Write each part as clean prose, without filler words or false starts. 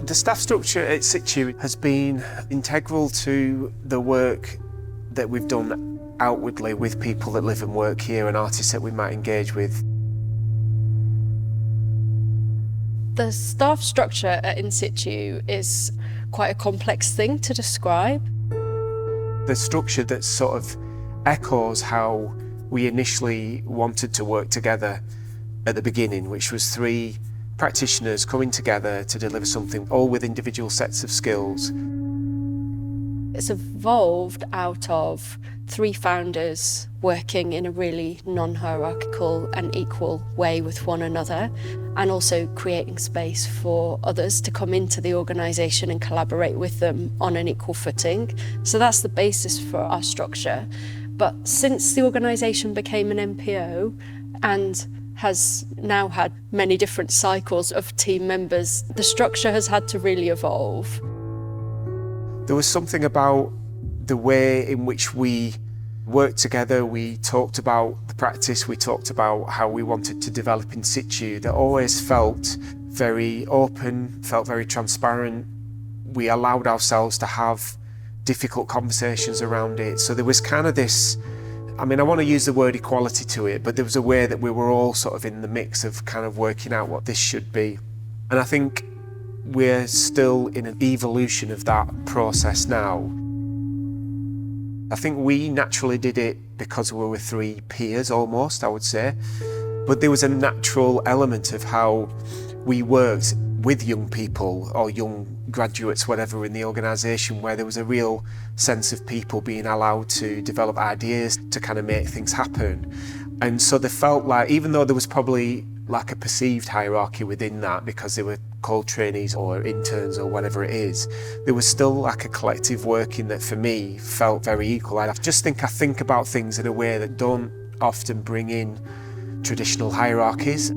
The staff structure at In-Situ has been integral to the work that we've done outwardly with people that live and work here and artists that we might engage with. The staff structure at In-Situ is quite a complex thing to describe. The structure that sort of echoes how we initially wanted to work together at the beginning, which was 3 practitioners coming together to deliver something, all with individual sets of skills. It's evolved out of 3 founders working in a really non-hierarchical and equal way with one another, and also creating space for others to come into the organisation and collaborate with them on an equal footing. So that's the basis for our structure. But since the organisation became an NPO and has now had many different cycles of team members, the structure has had to really evolve. There was something about the way in which we worked together. We talked about the practice, we talked about how we wanted to develop In-Situ, that always felt very open, felt very transparent. We allowed ourselves to have difficult conversations around it. So there was kind of this, I want to use the word equality to it, but there was a way that we were all sort of in the mix of kind of working out what this should be. And I think we're still in an evolution of that process now. I think we naturally did it because we were 3 peers almost, I would say. But there was a natural element of how we worked with young people or young graduates, whatever, in the organisation, where there was a real sense of people being allowed to develop ideas to kind of make things happen. And so they felt like, even though there was probably like a perceived hierarchy within that because they were cold trainees or interns or whatever it is, there was still like a collective working that for me felt very equal. I think about things in a way that don't often bring in traditional hierarchies.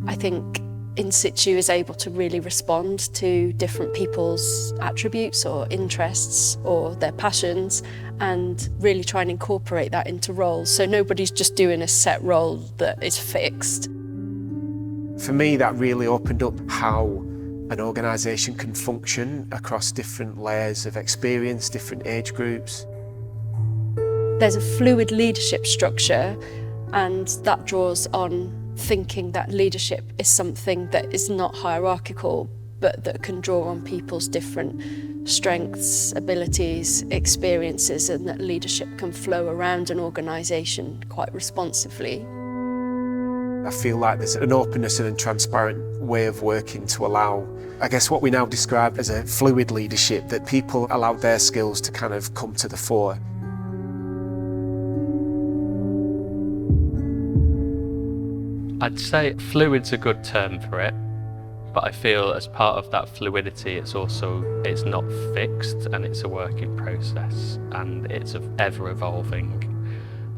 I think In-Situ is able to really respond to different people's attributes or interests or their passions and really try and incorporate that into roles. So nobody's just doing a set role that is fixed. For me, that really opened up how an organisation can function across different layers of experience, different age groups. There's a fluid leadership structure, and that draws on thinking that leadership is something that is not hierarchical, but that can draw on people's different strengths, abilities, experiences, and that leadership can flow around an organisation quite responsively. I feel like there's an openness and a transparent way of working to allow, I guess, what we now describe as a fluid leadership, that people allow their skills to kind of come to the fore. I'd say fluid's a good term for it, but I feel as part of that fluidity it's not fixed, and it's a work in process, and it's ever evolving.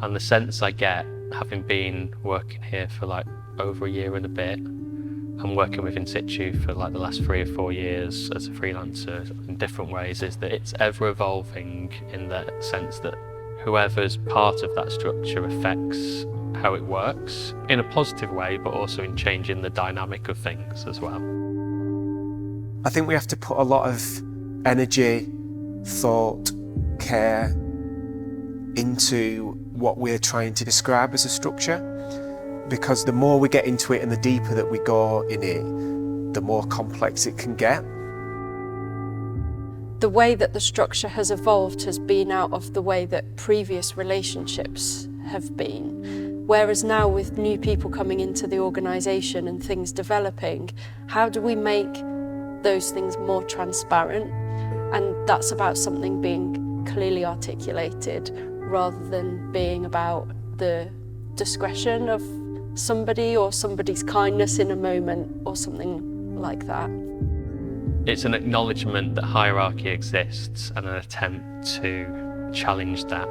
And the sense I get, having been working here for like over a year and a bit, and working with In-Situ for like the last 3 or 4 years as a freelancer in different ways, is that it's ever evolving in the sense that whoever's part of that structure affects how it works in a positive way, but also in changing the dynamic of things as well. I think we have to put a lot of energy, thought, care into what we're trying to describe as a structure, because the more we get into it and the deeper that we go in it, the more complex it can get. The way that the structure has evolved has been out of the way that previous relationships have been. Whereas now, with new people coming into the organisation and things developing, how do we make those things more transparent? And that's about something being clearly articulated rather than being about the discretion of somebody or somebody's kindness in a moment or something like that. It's an acknowledgement that hierarchy exists and an attempt to challenge that.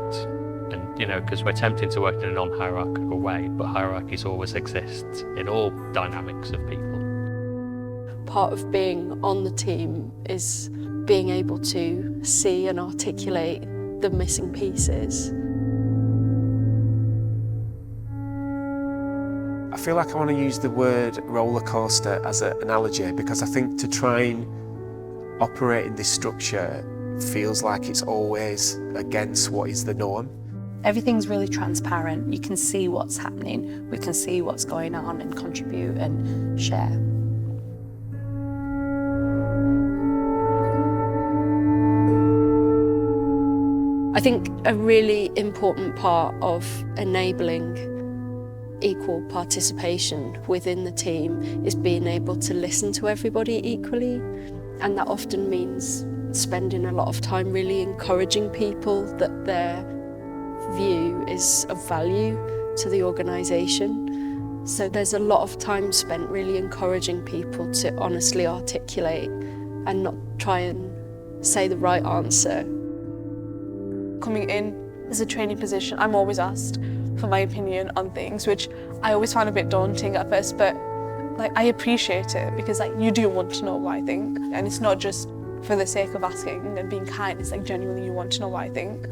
And, because we're attempting to work in a non-hierarchical way, but hierarchies always exist in all dynamics of people. Part of being on the team is being able to see and articulate the missing pieces. I feel like I want to use the word roller coaster as an analogy, because I think to try and operate in this structure feels like it's always against what is the norm. Everything's really transparent. You can see what's happening. We can see what's going on and contribute and share. I think a really important part of enabling equal participation within the team is being able to listen to everybody equally, and that often means spending a lot of time really encouraging people that their view is of value to the organisation. So there's a lot of time spent really encouraging people to honestly articulate and not try and say the right answer. Coming in as a training position, I'm always asked for my opinion on things, which I always find a bit daunting at first, but I appreciate it because you do want to know what I think, and it's not just for the sake of asking and being kind. It's genuinely you want to know what I think.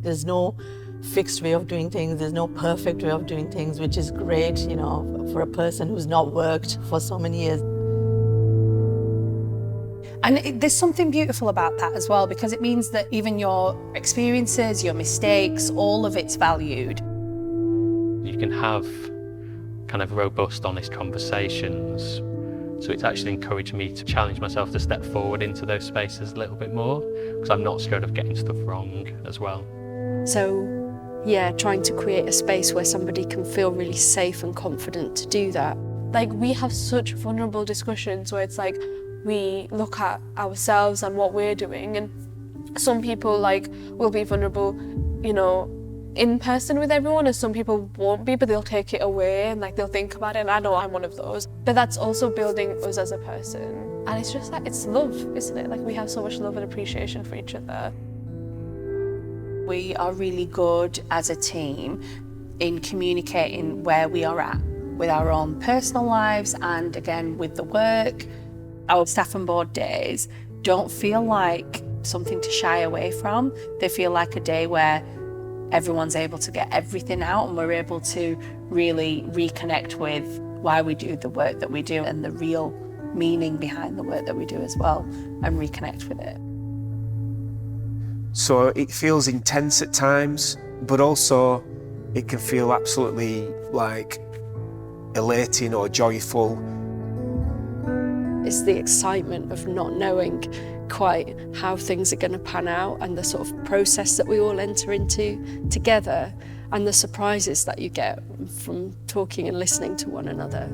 There's no fixed way of doing things, there's no perfect way of doing things, which is great, for a person who's not worked for so many years. And there's something beautiful about that as well, because it means that even your experiences, your mistakes, all of it's valued. You can have kind of robust, honest conversations. So it's actually encouraged me to challenge myself to step forward into those spaces a little bit more, because I'm not scared of getting stuff wrong as well. So yeah, trying to create a space where somebody can feel really safe and confident to do that. We have such vulnerable discussions where it's we look at ourselves and what we're doing, and some people will be vulnerable, in person with everyone, and some people won't be, but they'll take it away and they'll think about it, and I know I'm one of those. But that's also building us as a person, and it's just it's love, isn't it? We have so much love and appreciation for each other. We are really good as a team in communicating where we are at with our own personal lives and again with the work. Our staff and board days don't feel like something to shy away from. They feel like a day where everyone's able to get everything out and we're able to really reconnect with why we do the work that we do and the real meaning behind the work that we do as well, and reconnect with it. So it feels intense at times, but also it can feel absolutely elating or joyful. It's the excitement of not knowing quite how things are going to pan out, and the sort of process that we all enter into together, and the surprises that you get from talking and listening to one another.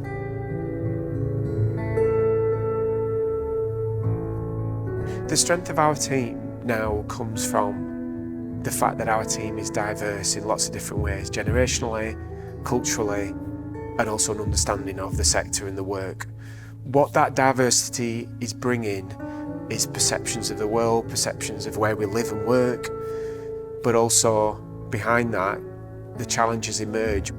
The strength of our team now comes from the fact that our team is diverse in lots of different ways, generationally, culturally, and also an understanding of the sector and the work. What that diversity is bringing is perceptions of the world, perceptions of where we live and work, but also behind that, the challenges emerge.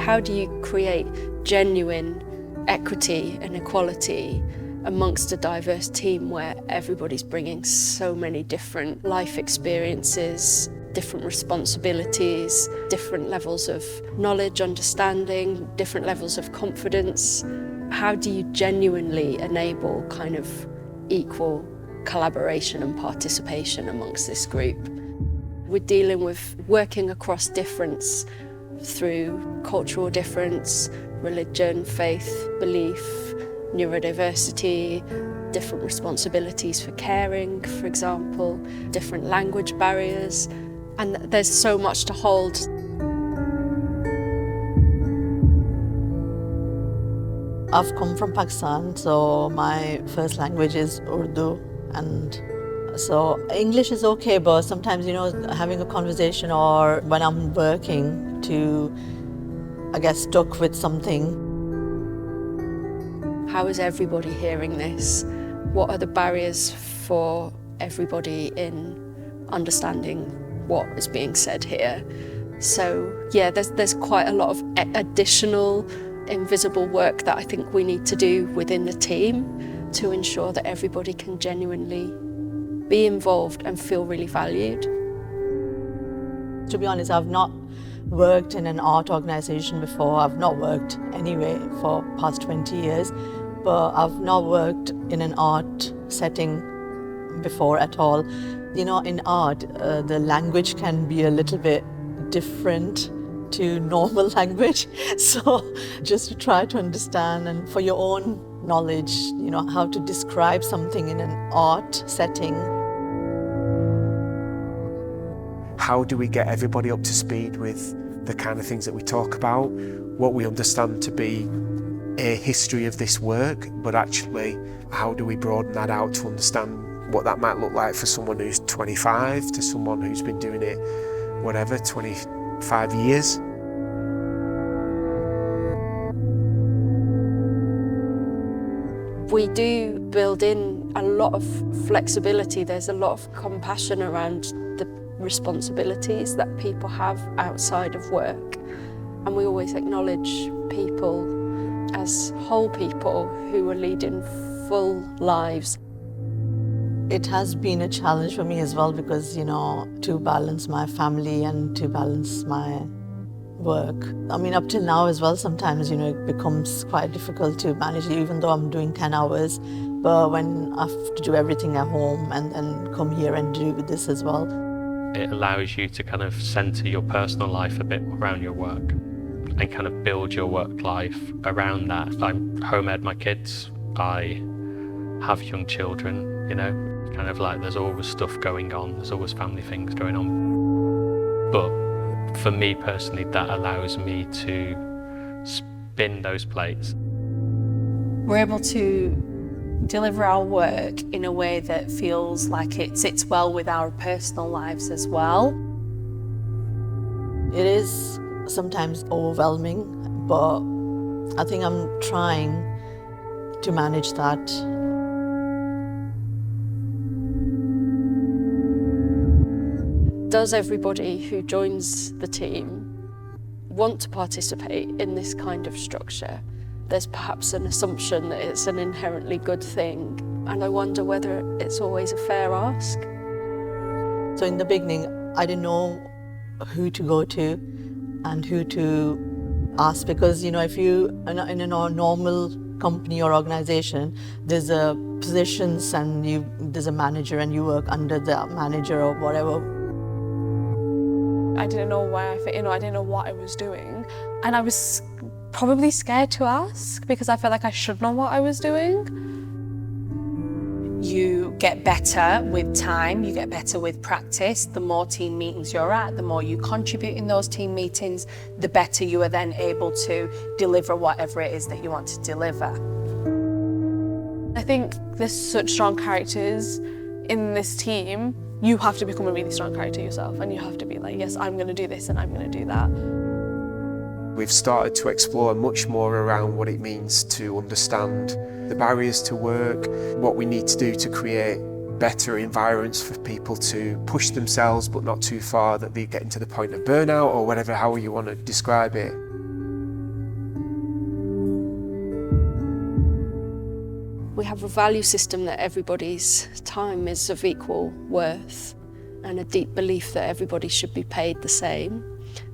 How do you create genuine equity and equality amongst a diverse team where everybody's bringing so many different life experiences, different responsibilities, different levels of knowledge, understanding, different levels of confidence? How do you genuinely enable kind of equal collaboration and participation amongst this group? We're dealing with working across difference through cultural difference, religion, faith, belief, neurodiversity, different responsibilities for caring, for example, different language barriers, and there's so much to hold. I've come from Pakistan, so my first language is Urdu, and so English is okay, but sometimes, having a conversation or when I'm working to, stuck with something. How is everybody hearing this? What are the barriers for everybody in understanding what is being said here? So yeah, there's quite a lot of additional invisible work that I think we need to do within the team to ensure that everybody can genuinely be involved and feel really valued. To be honest, I've not worked in an art organization before. I've not worked anyway for past 20 years, but I've not worked in an art setting before at all. You know, in art, the language can be a little bit different to normal language. So just to try to understand, and for your own knowledge, you know, how to describe something in an art setting. How do we get everybody up to speed with the kind of things that we talk about, what we understand to be a history of this work, but actually how do we broaden that out to understand what that might look like for someone who's 25 to someone who's been doing it, whatever, 25 years. We do build in a lot of flexibility. There's a lot of compassion around the responsibilities that people have outside of work. And we always acknowledge people as whole people who are leading full lives. It has been a challenge for me as well because, you know, to balance my family and to balance my work. I mean, up till now as well, sometimes, you know, it becomes quite difficult to manage, even though I'm doing 10 hours. But when I have to do everything at home and then come here and do this as well. It allows you to kind of centre your personal life a bit around your work and kind of build your work life around that. I'm home ed my kids, I have young children, you know, kind of like there's always stuff going on, there's always family things going on. But for me personally, that allows me to spin those plates. We're able to deliver our work in a way that feels like it sits well with our personal lives as well. It is sometimes overwhelming, but I think I'm trying to manage that. Does everybody who joins the team want to participate in this kind of structure? There's perhaps an assumption that it's an inherently good thing, and I wonder whether it's always a fair ask. So in the beginning, I didn't know who to go to and who to ask, because, you know, if you in a normal company or organization, there's a positions and there's a manager and you work under the manager or whatever. I didn't know where I fit in, or I didn't know what I was doing, and I was probably scared to ask because I felt like I should know what I was doing. You get better with time, you get better with practice. The more team meetings you're at, the more you contribute in those team meetings, the better you are then able to deliver whatever it is that you want to deliver. I think there's such strong characters in this team. You have to become a really strong character yourself, and you have to be like, yes, I'm going to do this and I'm going to do that. We've started to explore much more around what it means to understand the barriers to work, what we need to do to create better environments for people to push themselves but not too far that they get into the point of burnout or whatever, how you want to describe it. We have a value system that everybody's time is of equal worth, and a deep belief that everybody should be paid the same.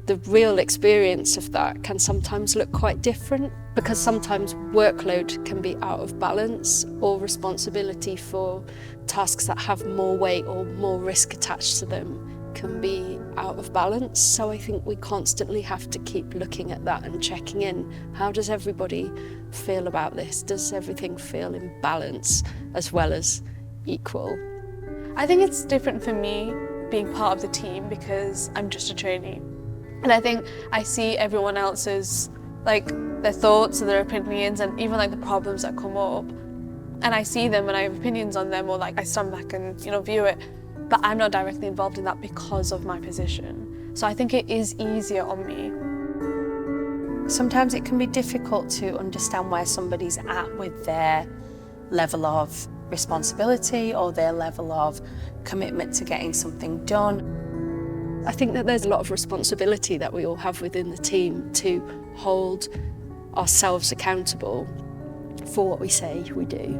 The real experience of that can sometimes look quite different, because sometimes workload can be out of balance, or responsibility for tasks that have more weight or more risk attached to them can be out of balance. So I think we constantly have to keep looking at that and checking in. How does everybody feel about this? Does everything feel in balance as well as equal? I think it's different for me being part of the team because I'm just a trainee. And I think I see everyone else's, like, their thoughts and their opinions and even like the problems that come up. And I see them and I have opinions on them, or like I stand back and, you know, view it. But I'm not directly involved in that because of my position. So I think it is easier on me. Sometimes it can be difficult to understand where somebody's at with their level of responsibility or their level of commitment to getting something done. I think that there's a lot of responsibility that we all have within the team to hold ourselves accountable for what we say we do.